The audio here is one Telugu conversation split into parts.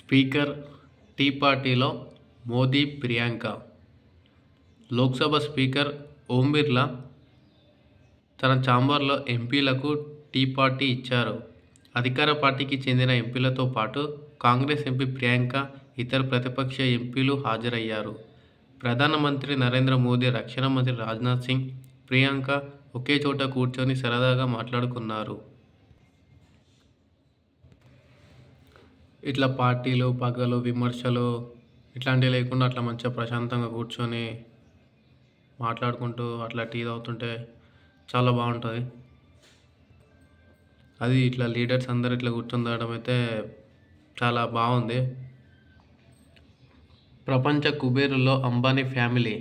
స్పీకర్ టీ పార్టీలో మోదీ, ప్రియాంక. లోక్సభ స్పీకర్ ఓం బిర్లా తన ఛాంబర్లో ఎంపీలకు టీ పార్టీ ఇచ్చారు. అధికార పార్టీకి చెందిన ఎంపీలతో పాటు కాంగ్రెస్ ఎంపీ ప్రియాంక, ఇతర ప్రతిపక్ష ఎంపీలు హాజరయ్యారు. ప్రధానమంత్రి నరేంద్ర మోదీ, రక్షణ మంత్రి రాజ్నాథ్ సింగ్, ప్రియాంక ఒకే చోట కూర్చొని సరదాగా మాట్లాడుకున్నారు. ఇట్లా పార్టీలు, పగలు, విమర్శలు ఇట్లాంటివి లేకుండా అట్లా మంచిగా ప్రశాంతంగా కూర్చొని మాట్లాడుకుంటూ అట్లా టీ తాగుతుంటే చాలా బాగుంటుంది. అది ఇట్లా లీడర్స్ అందరు ఇట్లా కూర్చొని తాగడం అయితే చాలా బాగుంది. ప్రపంచ కుబేరుల్లో Ambani family.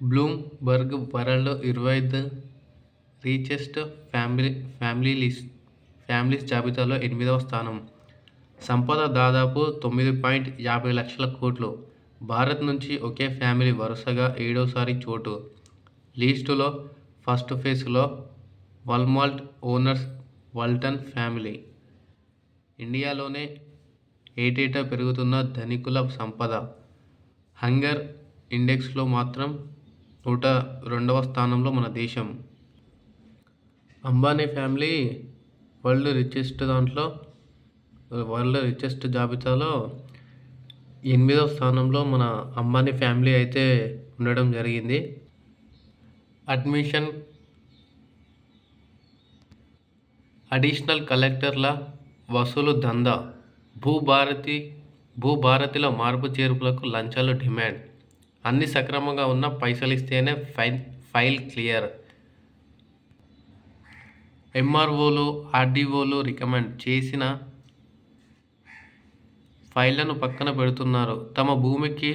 Bloomberg world 25 richest families జాబితాలో 8వ స్థానం. సంపద దాదాపు 9.50 లక్షల కోట్లు. భారత్ నుంచి ఒకే ఫ్యామిలీ వరుసగా 7వసారి చోటు. లిస్టులో ఫస్ట్ ఫేజ్లో వాల్మార్ట్ ఓనర్స్ వాల్టన్ ఫ్యామిలీ. ఇండియాలోనే ఏటేటా పెరుగుతున్న ధనికుల సంపద. హంగర్ ఇండెక్స్లో మాత్రం 102వ స్థానంలో మన దేశం. అంబానీ ఫ్యామిలీ వరల్డ్ రిచెస్ట్ జాబితాలో 8వ స్థానంలో మన అంబానీ ఫ్యామిలీ అయితే ఉండడం జరిగింది. అడిషనల్ కలెక్టర్ల వసూలు దందా. భూభారతిలో మార్పు చేర్పులకు లంచాలు డిమాండ్. అన్ని సక్రమంగా ఉన్నా పైసలిస్తేనే ఫైల్ క్లియర్. ఎంఆర్ఓలు, ఆర్డీఓలు రికమెండ్ చేసిన ఫైళ్లను పక్కన పెడుతున్నారు. తమ భూమికి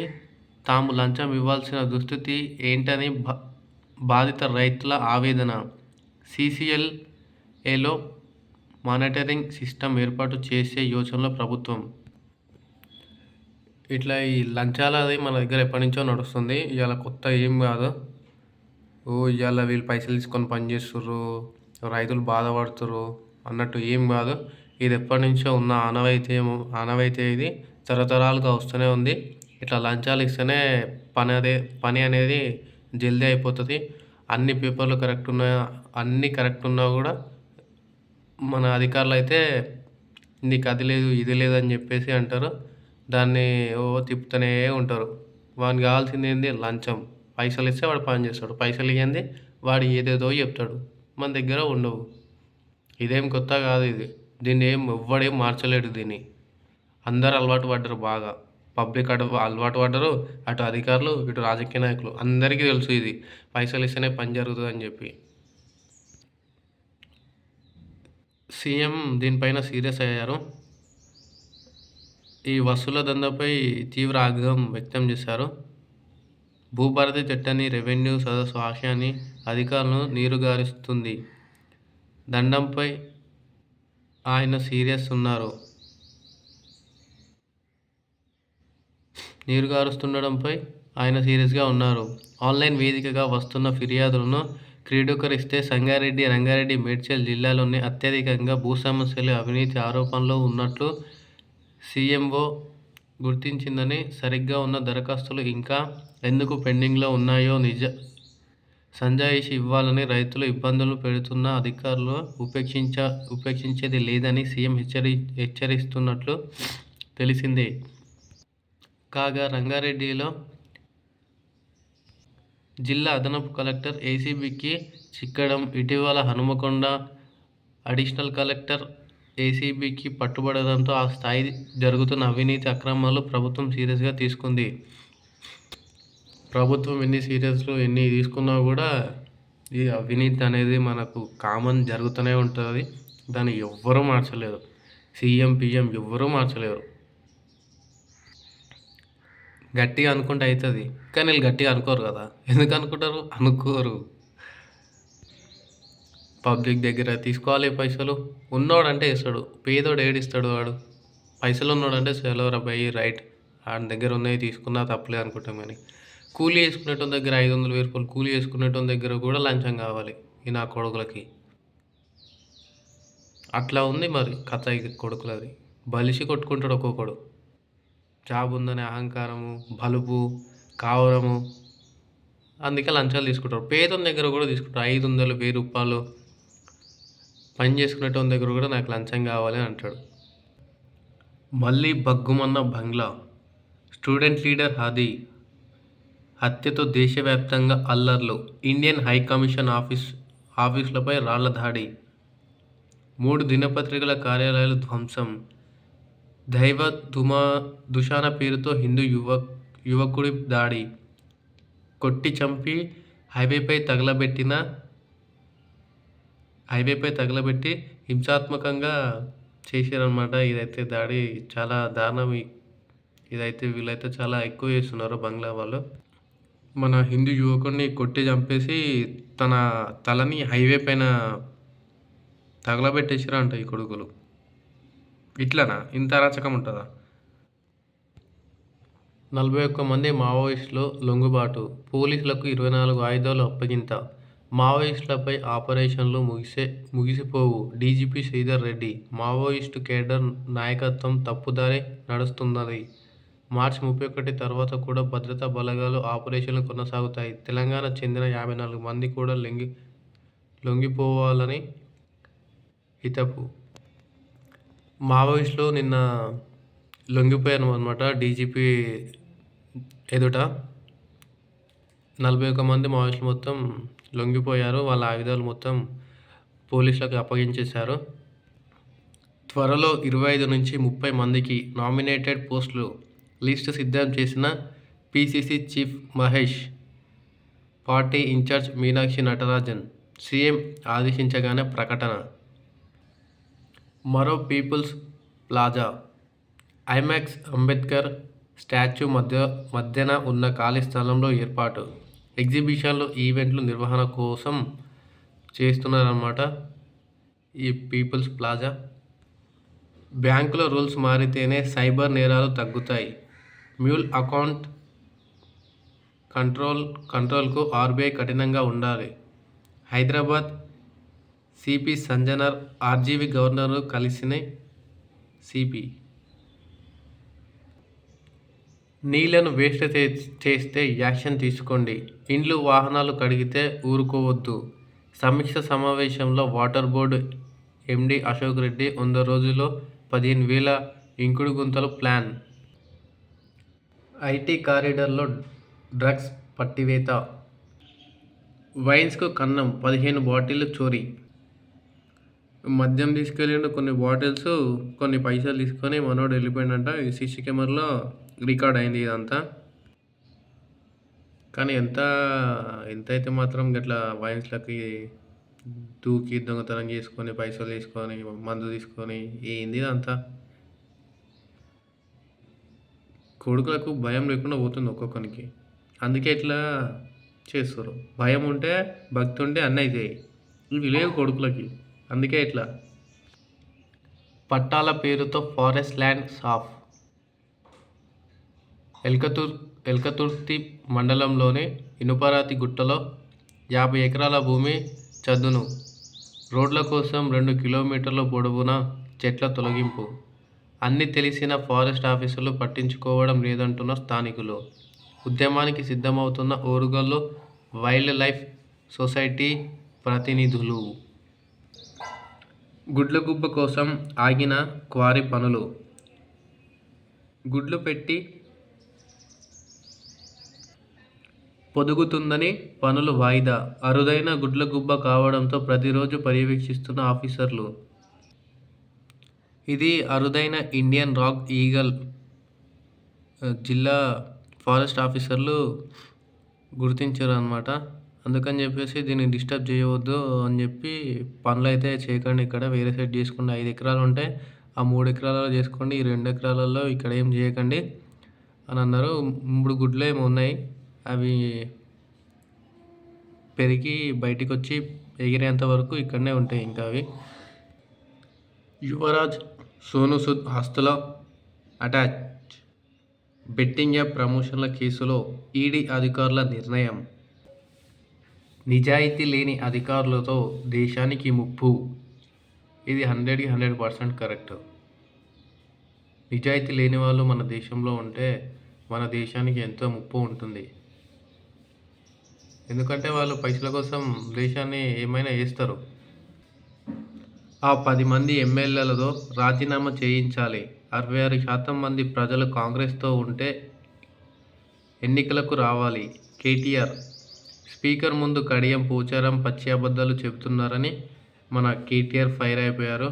తాము లంచం ఇవ్వాల్సిన దుస్థితి ఏంటని బాధిత రైతుల ఆవేదన. సీసీఎల్ఏలో మానిటరింగ్ సిస్టమ్ ఏర్పాటు చేసే యోచనలో ప్రభుత్వం. ఇట్లా ఈ లంచాలది మన దగ్గర ఎప్పటి నుంచో నడుస్తుంది. ఇవాళ కొత్త ఏం కాదు. ఇవాళ వీళ్ళు పైసలు తీసుకొని పనిచేస్తుర్రు, రైతులు బాధపడుతుర్రు అన్నట్టు ఏం కాదు. ఇది ఎప్పటి నుంచో ఉన్న ఆనవాయితీ ఇది తరతరాలుగా వస్తూనే ఉంది. ఇట్లా లంచాలు ఇస్తేనే పని అనేది జల్దీ అయిపోతుంది. అన్ని పేపర్లు అన్నీ కరెక్ట్ ఉన్నా కూడా మన అధికారులు అయితే నీకు అది లేదు, ఇది లేదు అని చెప్పేసి అంటారు. దాన్ని తిప్పుతూనే ఉంటారు. వానికి కావాల్సింది ఏంది? లంచం. పైసలు ఇస్తే వాడు పని చేస్తాడు, పైసలు ఇవ్వండి వాడు ఏదేదో చెప్తాడు, మన దగ్గర ఉండవు. ఇదేం కొత్త కాదు. దీన్ని ఎవ్వడేం మార్చలేడు. దీన్ని అందరు అలవాటు పడ్డరు. బాగా పబ్లిక్ అలవాటు పడ్డరు. అటు అధికారులు, ఇటు రాజకీయ నాయకులు అందరికీ తెలుసు ఇది పైసలు ఇస్తేనే పని జరుగుతుంది అని చెప్పి. సీఎం దీనిపైన సీరియస్ అయ్యారు. ఈ వసూల దందాపై తీవ్ర ఆగ్రహం వ్యక్తం చేశారు. భూభారతి చట్టాన్ని, రెవెన్యూ సదస్సు ఆశయాన్ని అధికారులను నీరుగారుస్తుంది. దండంపై ఆయన సీరియస్గా ఉన్నారు. ఆన్లైన్ వేదికగా వస్తున్న ఫిర్యాదులను క్రోడీకరిస్తే రంగారెడ్డి, మేడ్చల్ జిల్లాలోనే అత్యధికంగా భూ సమస్యలు, అవినీతి ఆరోపణలు ఉన్నట్లు సీఎంఓ గుర్తించిందని, సరిగ్గా ఉన్న దరఖాస్తులు ఇంకా ఎందుకు పెండింగ్లో ఉన్నాయో సంజాయిషి ఇవ్వాలని, రైతులు ఇబ్బందులు పెడుతున్న అధికారులు ఉపేక్షించేది లేదని సీఎం హెచ్చరిస్తున్నట్లు తెలిసింది. కాగా రంగారెడ్డిలో జిల్లా అదనపు కలెక్టర్ ఏసీబీకి చిక్కడం. ఇటీవల హనుమకొండ అడిషనల్ కలెక్టర్ ఏసీబీకి పట్టుబడడంతో ఆ స్థాయి జరుగుతున్న అవినీతి అక్రమాలు ప్రభుత్వం సీరియస్గా తీసుకుంది. ప్రభుత్వం ఎన్ని తీసుకున్నా కూడా ఈ అవినీతి అనేది మనకు కామన్ జరుగుతూనే ఉంటుంది. దాన్ని ఎవ్వరూ మార్చలేరు. సీఎం, పీఎం ఎవ్వరూ మార్చలేరు. గట్టిగా అనుకుంటే అవుతుంది, కానీ వీళ్ళు గట్టిగా అనుకోరు కదా. ఎందుకు అనుకుంటారు? అనుకోరు. పబ్లిక్ దగ్గర తీసుకోవాలి పైసలు. ఉన్నోడంటే ఇస్తాడు, పేదోడు ఏడిస్తాడు. వాడు పైసలు ఉన్నోడంటే సెలవురా బై రైట్, వాడి దగ్గర ఉన్నాయి తీసుకున్నా తప్పలేదు అనుకుంటాం. కానీ కూలీ వేసుకునేటోని దగ్గర 500 రూపాయలు కూలీ వేసుకునేటోని దగ్గర కూడా లంచం కావాలి ఈ నా కొడుకులకి. అట్లా ఉంది మరి కథ ఈ కొడుకులది. బలిసి కొట్టుకుంటాడు ఒక్కొక్కడు. జాబ్ ఉందనే అహంకారము, బలుపు, కావరము అందుకే లంచాలు తీసుకుంటారు. పేదోని దగ్గర కూడా తీసుకుంటారు. 500, రూ. 1000 పని చేసుకునేటోని దగ్గర కూడా నాకు లంచం కావాలి అని అంటాడు. మళ్ళీ భగ్గుమన్న బంగ్లా, స్టూడెంట్ లీడర్ హాదీ హత్యతో దేశవ్యాప్తంగా అల్లర్లు, ఇండియన్ హై కమిషన్ ఆఫీసులపై రాళ్ల దాడి, 3 దినపత్రికల కార్యాలయాలు ధ్వంసం, దైవ దుషాన పేరుతో హిందూ యువకుడి దాడి, కొట్టి చంపి హైవేపై తగలబెట్టి హింసాత్మకంగా చేశారనమాట. ఇదైతే దాడి చాలా దారుణం. ఇదైతే వీళ్ళైతే చాలా ఎక్కువ చేస్తున్నారు బంగ్లా వాళ్ళు. మన హిందూ యువకుడిని కొట్టి చంపేసి తన తలని హైవే పైన తగలబెట్టేసారంట ఈ కొడుకులు. ఇట్లనా? ఇంత అరాచకం ఉంటుందా? 41 మంది మావోయిస్టులు లొంగుబాటు, పోలీసులకు 24 ఆయుధాలు అప్పగింత, మావోయిస్టులపై ఆపరేషన్లు ముగిసిపోవు DGP Sridhar Reddy, Maoist cadre నాయకత్వం తప్పుదారి నడుస్తున్నది. మార్చి 31 తర్వాత కూడా భద్రతా బలగాలు ఆపరేషన్లు కొనసాగుతాయి. తెలంగాణ చెందిన 54 మంది కూడా లొంగిపోవాలని హితవు. మావోయిస్టులు నిన్న లొంగిపోయారు అన్నమాట డీజీపీ ఎదుట. 41 మంది మావోయిస్టులు మొత్తం లొంగిపోయారు. వాళ్ళ ఆయుధాలు మొత్తం పోలీసులకు అప్పగించేశారు. త్వరలో 25 నుంచి 30 మందికి నామినేటెడ్ పోస్టులు లిస్టు సిద్ధం చేసిన PCC chief Mahesh, party incharge Meenakshi Natarajan, CM ఆదేశించగానే ప్రకటన. మరో people's plaza, IMAX Ambedkar statue మధ్యన ఉన్న ఖాళీ స్థలంలో ఏర్పాటు, ఎగ్జిబిషన్లు, ఈవెంట్లు నిర్వహణ కోసం చేస్తున్నారన్నమాట ఈ పీపుల్స్ ప్లాజా. బ్యాంకుల రూల్స్ మారితేనే సైబర్ నేరాలు తగ్గుతాయి. మ్యూల్ అకౌంట్ కంట్రోల్కు ఆర్బీఐ కఠినంగా ఉండాలి. హైదరాబాద్ సిపి సంజనర్ ఆర్జీవీ గవర్నర్ను కలిసిన సిపి. నీళ్లను వేస్ట్ చేస్తే యాక్షన్ తీసుకోండి. ఇండ్లు, వాహనాలు కడిగితే ఊరుకోవద్దు. సమీక్ష సమావేశంలో water board MD Ashok Reddy 100 రోజుల్లో 15,000 ఇంకుడు గుంతలు ప్లాన్. ఐటీ కారిడార్లో డ్రగ్స్ పట్టివేత, వైన్స్కు కన్నం, 15 బాటిళ్లు చోరీ. మద్యం తీసుకెళ్ళిండు, కొన్ని బాటిల్స్, కొన్ని పైసలు తీసుకొని మనోడు వెళ్ళిపోయిందంట. ఈ సీసీ కెమెరాలో రికార్డ్ అయింది ఇదంతా. కానీ ఎంతైతే మాత్రం గట్లా వైన్స్లకి దూకి దొంగతనం చేసుకొని పైసలు తీసుకొని మందు తీసుకొని ఏంది ఇదంతా? కొడుకులకు భయం లేకుండా పోతుంది ఒక్కొక్కరికి. అందుకే ఇట్లా చేస్తారు. భయం ఉంటే, భక్తి ఉంటే అన్నీ అవుతాయి. ఇవి లేవు కొడుకులకి, అందుకే ఇట్లా. పట్టాల పేరుతో ఫారెస్ట్ ల్యాండ్ సాఫ్. ఎల్కతుర్తి మండలంలోని ఇనుపరాతి గుట్టలో 50 ఎకరాల భూమి చదును. రోడ్ల కోసం 2 కిలోమీటర్ల పొడవున చెట్ల తొలగింపు. అన్నీ తెలిసిన ఫారెస్ట్ ఆఫీసర్లు పట్టించుకోవడం లేదంటున్న స్థానికులు. ఉద్యమానికి సిద్ధమవుతున్న ఓరుగల్లు వైల్డ్ లైఫ్ సొసైటీ ప్రతినిధులు. గుడ్లగుబ్బ కోసం ఆగిన క్వారీ పనులు. గుడ్లు పెట్టి పొదుగుతుందని పనులు వాయిదా. అరుదైన గుడ్లగుబ్బ కావడంతో ప్రతిరోజు పర్యవేక్షిస్తున్న ఆఫీసర్లు. ఇది అరుదైన ఇండియన్ రాక్ ఈగల్. జిల్లా ఫారెస్ట్ ఆఫీసర్లు గుర్తించారు అన్నమాట. అందుకని చెప్పేసి దీన్ని డిస్టర్బ్ చేయవద్దు అని చెప్పి పనులు అయితే చేయకండి, ఇక్కడ వేరే సైడ్ చేసుకోండి. 5 ఎకరాలు ఉంటే ఆ 3 ఎకరాలలో చేసుకోండి, ఈ 2 ఎకరాలలో ఇక్కడ ఏం చేయకండి అని అన్నారు. 3 గుడ్లు ఏమో ఉన్నాయి, అవి పెరిగి బయటికి వచ్చి ఎగిరేంత వరకు ఇక్కడనే ఉంటాయి ఇంకా అవి. యువరాజ్ సోను సూద్ ఆస్తుల అటాచ్. బెట్టింగ్ యాప్ ప్రమోషన్ల కేసులో ఈడీ అధికారుల నిర్ణయం. నిజాయితీ లేని అధికారులతో దేశానికి ముప్పు. ఇది 100% కరెక్ట్. నిజాయితీ లేని వాళ్ళు మన దేశంలో ఉంటే మన దేశానికి ఎంతో ముప్పు ఉంటుంది. ఎందుకంటే వాళ్ళు పైసల కోసం దేశాన్ని ఏమైనా చేస్తారు. ఆ 10 మంది ఎమ్మెల్యేలతో రాజీనామా చేయించాలి. 66% మంది ప్రజలు కాంగ్రెస్‌తో ఉంటే ఎన్నికలకు రావాలి. కేటీఆర్ స్పీకర్ ముందు కడియం పోచారం పచ్చి అబద్ధాలు చెబుతున్నారని మన కేటీఆర్ ఫైర్ అయిపోయారు.